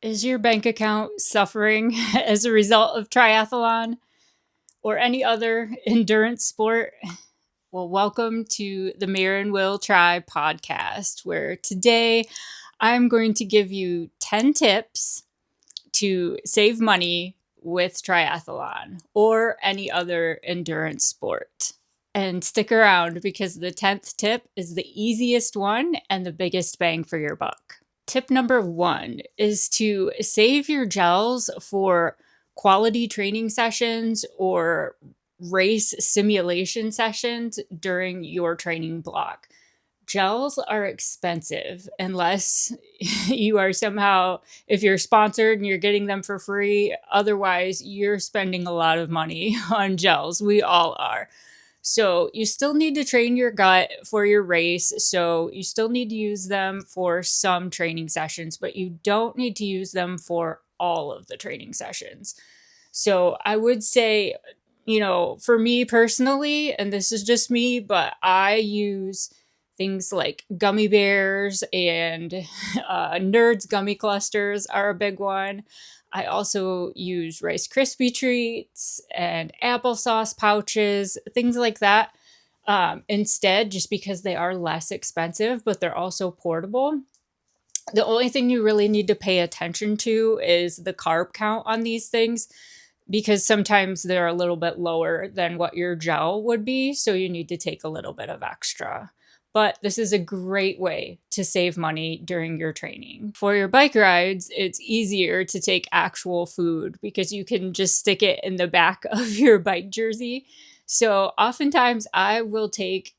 Is your bank account suffering as a result of triathlon or any other endurance sport? Well, welcome to the Mare Will Try podcast, where today I'm going to give you 10 tips to save money with triathlon or any other endurance sport. And stick around because the 10th tip is the easiest one and the biggest bang for your buck. Tip number 1 is to save your gels for quality training sessions or race simulation sessions during your training block. Gels are expensive unless you are somehow, if you're sponsored and you're getting them for free. Otherwise, you're spending a lot of money on gels. We all are. So you still need to train your gut for your race. So you still need to use them for some training sessions, but you don't need to use them for all of the training sessions. So I would say, for me personally, and this is just me, but I use things like gummy bears and Nerds gummy clusters are a big one. I also use Rice Krispie treats and applesauce pouches, things like that. Instead, just because they are less expensive, but they're also portable. The only thing you really need to pay attention to is the carb count on these things, because sometimes they're a little bit lower than what your gel would be. So you need to take a little bit of extra. But this is a great way to save money during your training. For your bike rides, it's easier to take actual food because you can just stick it in the back of your bike jersey. So oftentimes I will take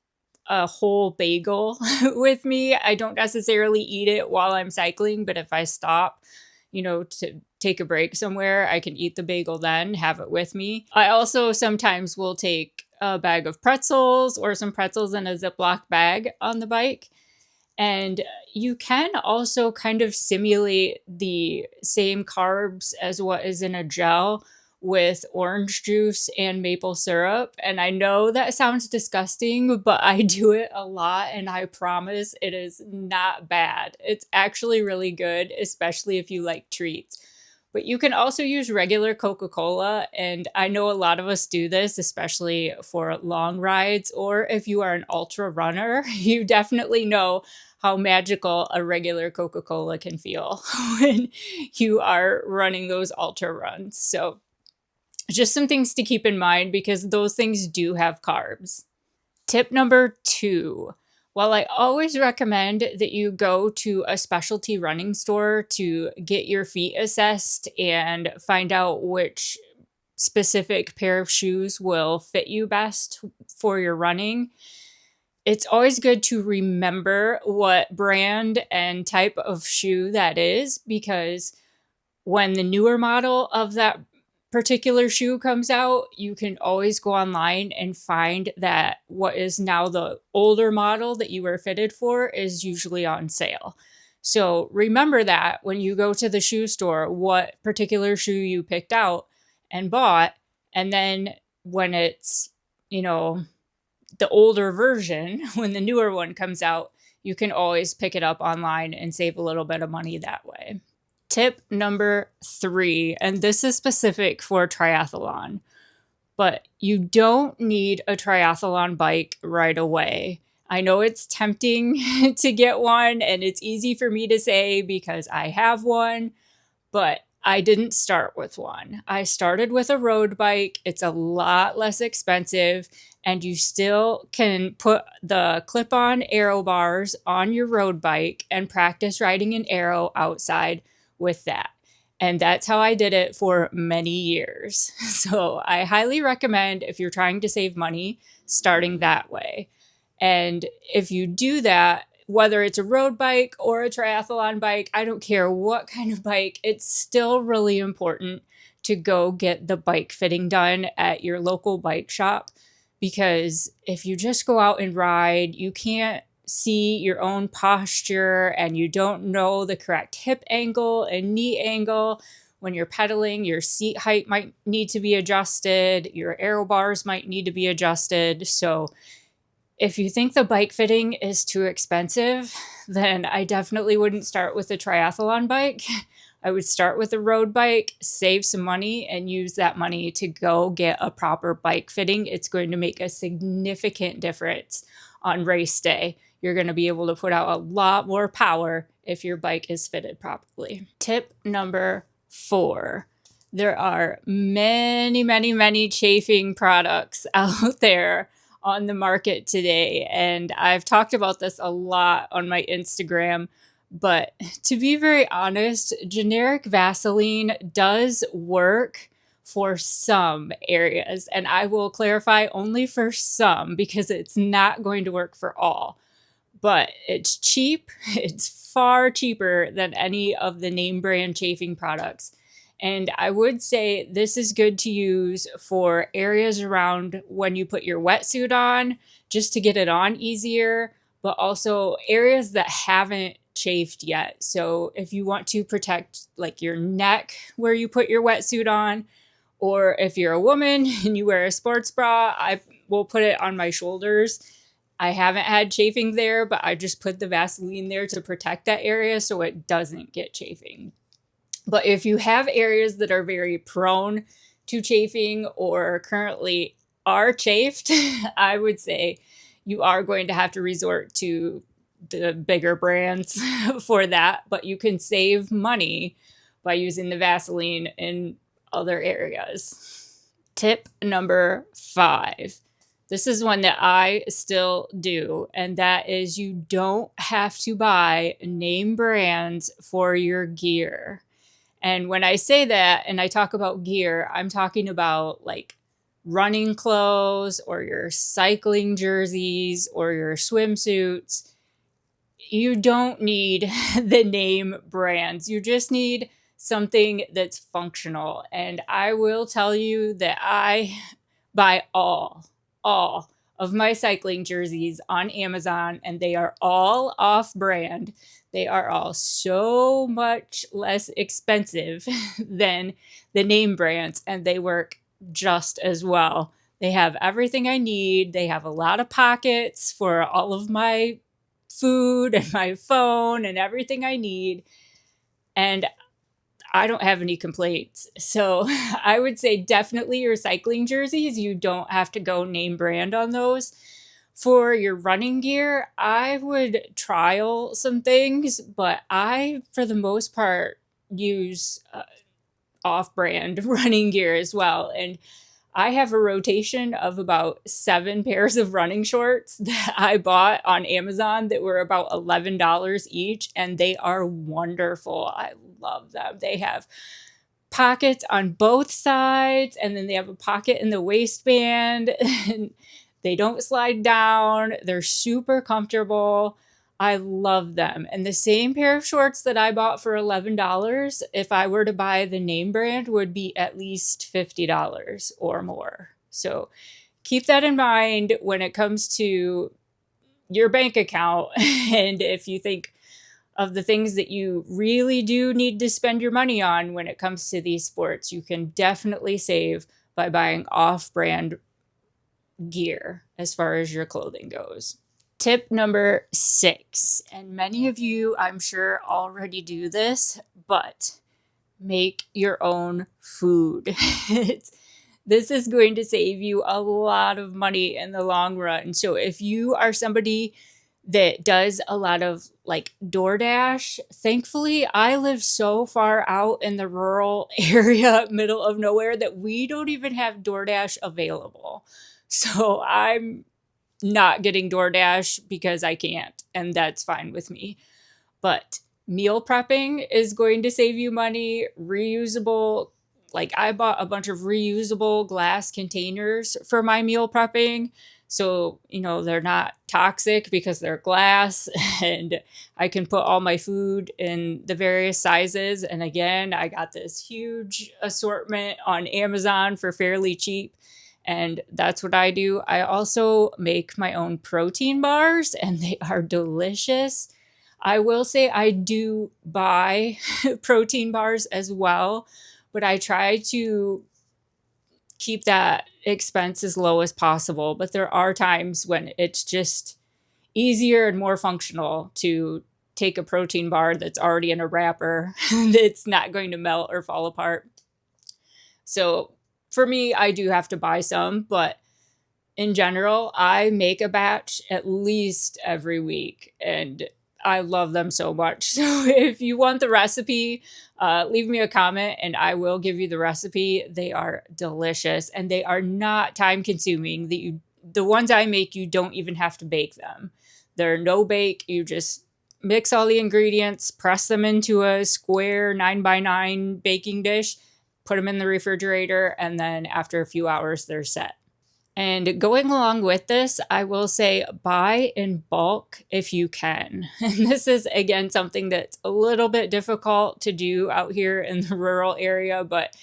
a whole bagel with me. I don't necessarily eat it while I'm cycling, but if I stop, to take a break somewhere, I can eat the bagel then, have it with me. I also sometimes will take a bag of pretzels or some pretzels in a Ziploc bag on the bike. And you can also kind of simulate the same carbs as what is in a gel with orange juice and maple syrup. And I know that sounds disgusting, but I do it a lot and I promise it is not bad. It's actually really good, especially if you like treats. But you can also use regular Coca-Cola, and I know a lot of us do this, especially for long rides, or if you are an ultra runner, you definitely know how magical a regular Coca-Cola can feel when you are running those ultra runs. So just some things to keep in mind because those things do have carbs. Tip number 2. While I always recommend that you go to a specialty running store to get your feet assessed and find out which specific pair of shoes will fit you best for your running, it's always good to remember what brand and type of shoe that is, because when the newer model of that particular shoe comes out, you can always go online and find that what is now the older model that you were fitted for is usually on sale. So remember that when you go to the shoe store, what particular shoe you picked out and bought. And then when it's, the older version, when the newer one comes out, you can always pick it up online and save a little bit of money that way. Tip number 3, and this is specific for triathlon, but you don't need a triathlon bike right away. I know it's tempting to get one, and it's easy for me to say because I have one, but I didn't start with one. I started with a road bike. It's a lot less expensive, and you still can put the clip-on aero bars on your road bike and practice riding an aero outside with that. And that's how I did it for many years. So I highly recommend, if you're trying to save money, starting that way. And if you do that, whether it's a road bike or a triathlon bike, I don't care what kind of bike, it's still really important to go get the bike fitting done at your local bike shop. Because if you just go out and ride, you can't see your own posture and you don't know the correct hip angle and knee angle. When you're pedaling, your seat height might need to be adjusted. Your aero bars might need to be adjusted. So if you think the bike fitting is too expensive, then I definitely wouldn't start with a triathlon bike. I would start with a road bike, save some money, and use that money to go get a proper bike fitting. It's going to make a significant difference on race day. You're going to be able to put out a lot more power if your bike is fitted properly. Tip number 4. There are many, many, many chafing products out there on the market today. And I've talked about this a lot on my Instagram. But to be very honest, generic Vaseline does work for some areas. And I will clarify, only for some, because it's not going to work for all. But it's cheap. It's far cheaper than any of the name brand chafing products. And I would say this is good to use for areas around when you put your wetsuit on, just to get it on easier, but also areas that haven't chafed yet. So if you want to protect like your neck where you put your wetsuit on, or if you're a woman and you wear a sports bra, I will put it on my shoulders. I haven't had chafing there, but I just put the Vaseline there to protect that area so it doesn't get chafing. But if you have areas that are very prone to chafing or currently are chafed, I would say you are going to have to resort to the bigger brands for that. But you can save money by using the Vaseline in other areas. Tip number 5. This is one that I still do, and that is you don't have to buy name brands for your gear. And when I say that and I talk about gear, I'm talking about like running clothes or your cycling jerseys or your swimsuits. You don't need the name brands. You just need something that's functional. And I will tell you that I buy all of my cycling jerseys on Amazon, and they are all off brand. They are all so much less expensive than the name brands, and they work just as well. They have everything I need. They have a lot of pockets for all of my food and my phone and everything I need. And I don't have any complaints. So I would say definitely your cycling jerseys, you don't have to go name brand on those. For your running gear, I would trial some things, but I, for the most part, use off-brand running gear as well. And I have a rotation of about 7 pairs of running shorts that I bought on Amazon that were about $11 each, and they are wonderful. I love them. They have pockets on both sides, and then they have a pocket in the waistband, and they don't slide down. They're super comfortable. I love them. And the same pair of shorts that I bought for $11, if I were to buy the name brand, would be at least $50 or more. So keep that in mind when it comes to your bank account. And if you think of the things that you really do need to spend your money on when it comes to these sports, you can definitely save by buying off-brand gear as far as your clothing goes. Tip number 6, and many of you, I'm sure, already do this, but make your own food. This is going to save you a lot of money in the long run. So if you are somebody that does a lot of like DoorDash, thankfully I live so far out in the rural area, middle of nowhere, that we don't even have DoorDash available. So I'm not getting DoorDash because I can't, and that's fine with me. But meal prepping is going to save you money. Reusable, like I bought a bunch of reusable glass containers for my meal prepping. So, they're not toxic because they're glass, and I can put all my food in the various sizes. And again, I got this huge assortment on Amazon for fairly cheap. And that's what I do. I also make my own protein bars, and they are delicious. I will say I do buy protein bars as well, but I try to keep that expense as low as possible. But there are times when it's just easier and more functional to take a protein bar that's already in a wrapper that's not going to melt or fall apart. So for me, I do have to buy some, but in general, I make a batch at least every week, and I love them so much. So if you want the recipe, leave me a comment and I will give you the recipe. They are delicious and they are not time consuming. The ones I make, you don't even have to bake them. They're no bake. You just mix all the ingredients, press them into a square 9x9 baking dish, put them in the refrigerator, and then after a few hours, they're set. And going along with this, I will say buy in bulk if you can. And this is, again, something that's a little bit difficult to do out here in the rural area. But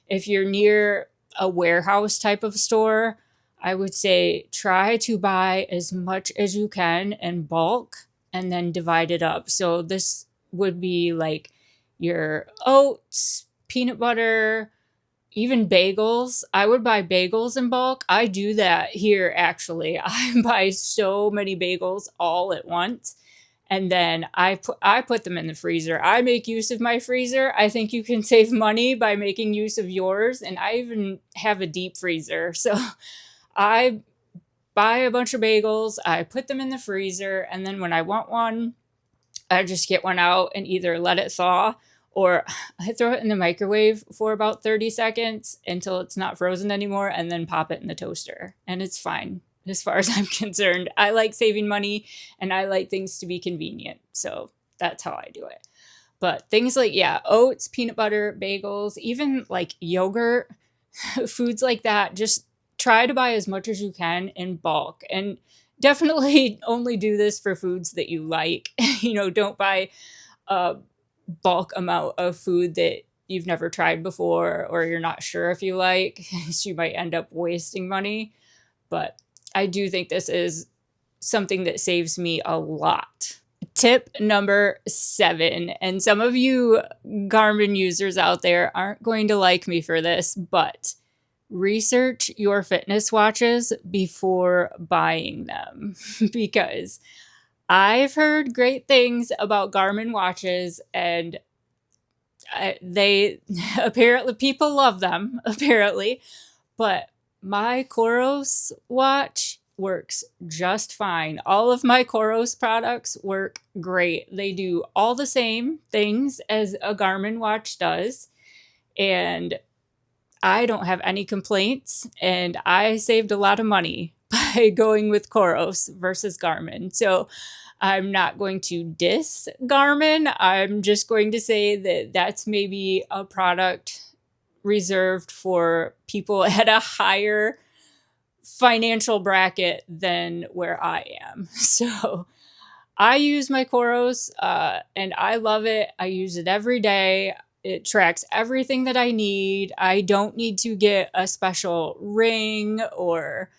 if you're near a warehouse type of store, I would say try to buy as much as you can in bulk and then divide it up. So this would be like your oats, peanut butter, even bagels. I would buy bagels in bulk. I do that here, actually. I buy so many bagels all at once. And then I put them in the freezer. I make use of my freezer. I think you can save money by making use of yours. And I even have a deep freezer. So I buy a bunch of bagels. I put them in the freezer. And then when I want one, I just get one out and either let it thaw, or I throw it in the microwave for about 30 seconds until it's not frozen anymore, and then pop it in the toaster. And it's fine as far as I'm concerned. I like saving money and I like things to be convenient. So that's how I do it. But things like, oats, peanut butter, bagels, even like yogurt, foods like that, just try to buy as much as you can in bulk. And definitely only do this for foods that you like. Don't buy bulk amount of food that you've never tried before or you're not sure if you like. So you might end up wasting money. But I do think this is something that saves me a lot. Tip number 7, and some of you Garmin users out there aren't going to like me for this, but research your fitness watches before buying them, because I've heard great things about Garmin watches, and they apparently, people love them, apparently, but my Coros watch works just fine. All of my Coros products work great. They do all the same things as a Garmin watch does, and I don't have any complaints, and I saved a lot of money by going with Coros versus Garmin. So I'm not going to diss Garmin. I'm just going to say that that's maybe a product reserved for people at a higher financial bracket than where I am. So I use my Coros and I love it. I use it every day. It tracks everything that I need. I don't need to get a special ring or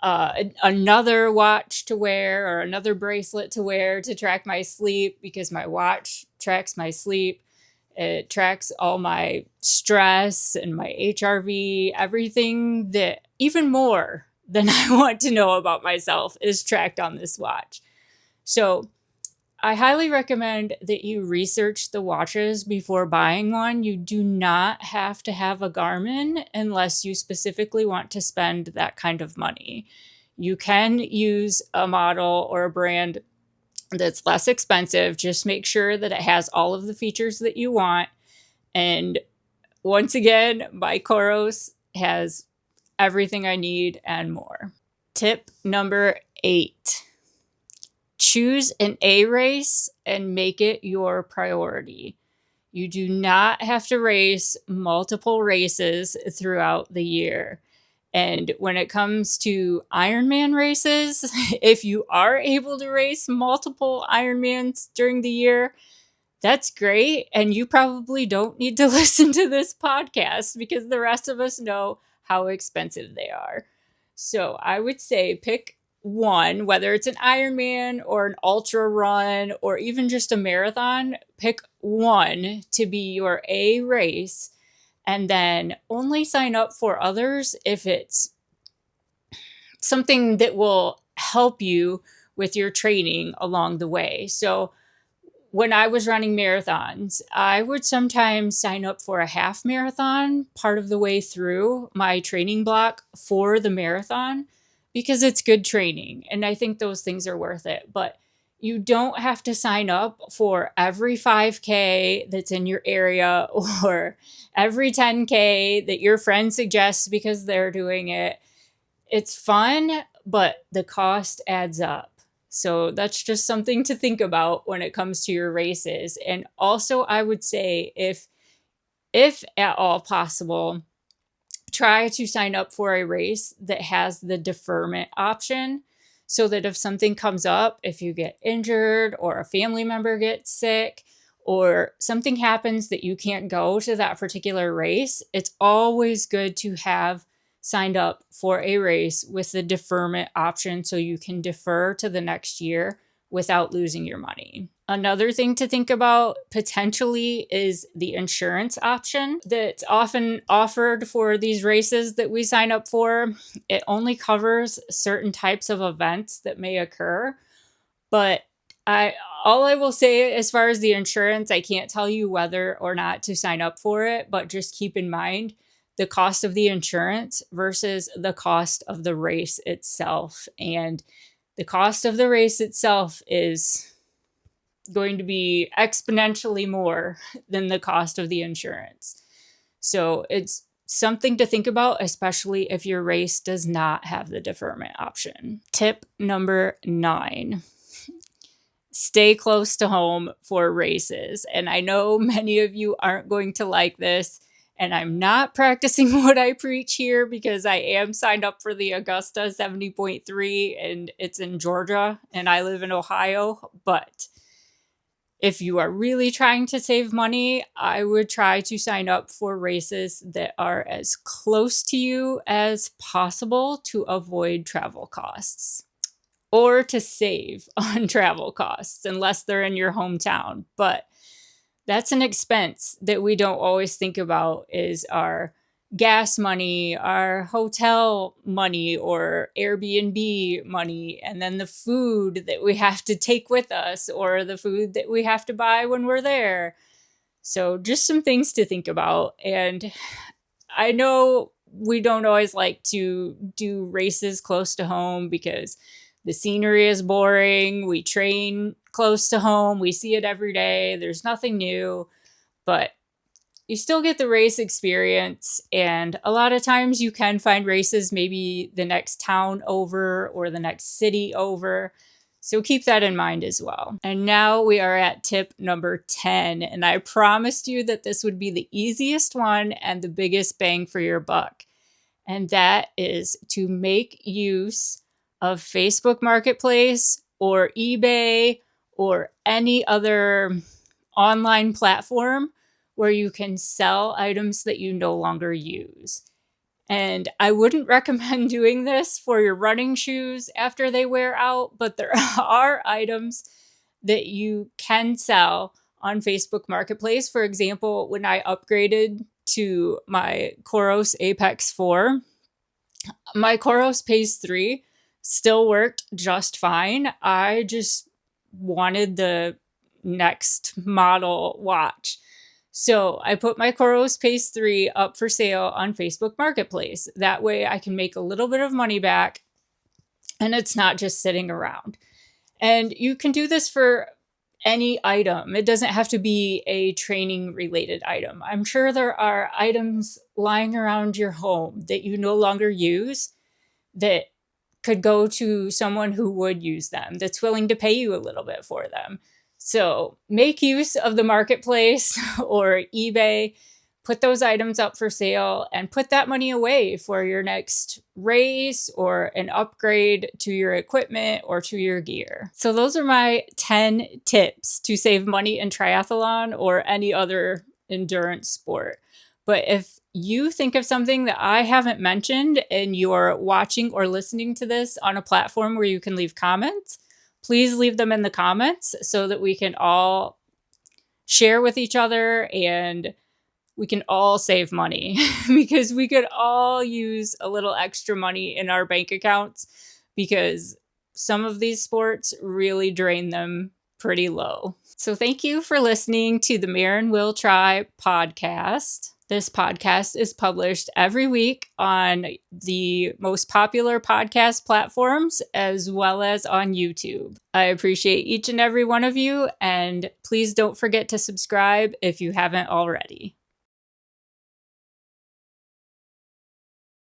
another watch to wear or another bracelet to wear to track my sleep, because my watch tracks my sleep. It tracks all my stress and my HRV, everything that even more than I want to know about myself is tracked on this watch. So I highly recommend that you research the watches before buying one. You do not have to have a Garmin unless you specifically want to spend that kind of money. You can use a model or a brand that's less expensive. Just make sure that it has all of the features that you want. And once again, my Coros has everything I need and more. Tip number 8. Choose an A race and make it your priority. You do not have to race multiple races throughout the year. And when it comes to Ironman races, if you are able to race multiple Ironmans during the year, that's great. And you probably don't need to listen to this podcast because the rest of us know how expensive they are. So I would say pick one, whether it's an Ironman or an ultra run or even just a marathon, pick one to be your A race, and then only sign up for others if it's something that will help you with your training along the way. So when I was running marathons, I would sometimes sign up for a half marathon part of the way through my training block for the marathon because it's good training. And I think those things are worth it. But you don't have to sign up for every 5K that's in your area or every 10K that your friend suggests because they're doing it. It's fun, but the cost adds up. So that's just something to think about when it comes to your races. And also, I would say if at all possible, try to sign up for a race that has the deferment option so that if something comes up, if you get injured or a family member gets sick or something happens that you can't go to that particular race, it's always good to have signed up for a race with the deferment option so you can defer to the next year without losing your money. Another thing to think about potentially is the insurance option that's often offered for these races that we sign up for. It only covers certain types of events that may occur, but all I will say as far as the insurance, I can't tell you whether or not to sign up for it, but just keep in mind the cost of the insurance versus the cost of the race itself. And the cost of the race itself is going to be exponentially more than the cost of the insurance. So it's something to think about, especially if your race does not have the deferment option. Tip number 9. Stay close to home for races. And I know many of you aren't going to like this, and I'm not practicing what I preach here because I am signed up for the Augusta 70.3 and it's in Georgia and I live in Ohio. But if you are really trying to save money, I would try to sign up for races that are as close to you as possible to avoid travel costs or to save on travel costs unless they're in your hometown. But that's an expense that we don't always think about is our gas money, our hotel money or Airbnb money, and then the food that we have to take with us or the food that we have to buy when we're there. So just some things to think about. And I know we don't always like to do races close to home because the scenery is boring. We train close to home. We see it every day. There's nothing new, but you still get the race experience. And a lot of times you can find races maybe the next town over or the next city over. So keep that in mind as well. And now we are at tip number 10. And I promised you that this would be the easiest one and the biggest bang for your buck. And that is to make use of Facebook Marketplace or eBay or any other online platform where you can sell items that you no longer use. And I wouldn't recommend doing this for your running shoes after they wear out, but there are items that you can sell on Facebook Marketplace. For example, when I upgraded to my Coros Apex 4, my Coros Pace 3 still worked just fine. I just wanted the next model watch. So I put my Coros Pace 3 up for sale on Facebook Marketplace. That way I can make a little bit of money back and it's not just sitting around. And you can do this for any item. It doesn't have to be a training related item. I'm sure there are items lying around your home that you no longer use that could go to someone who would use them, that's willing to pay you a little bit for them. So make use of the marketplace or eBay, put those items up for sale and put that money away for your next race or an upgrade to your equipment or to your gear. So those are my 10 tips to save money in triathlon or any other endurance sport. But if you think of something that I haven't mentioned and you're watching or listening to this on a platform where you can leave comments, please leave them in the comments so that we can all share with each other and we can all save money because we could all use a little extra money in our bank accounts because some of these sports really drain them pretty low. So thank you for listening to the Mare Will Try podcast. This podcast is published every week on the most popular podcast platforms as well as on YouTube. I appreciate each and every one of you, and please don't forget to subscribe if you haven't already.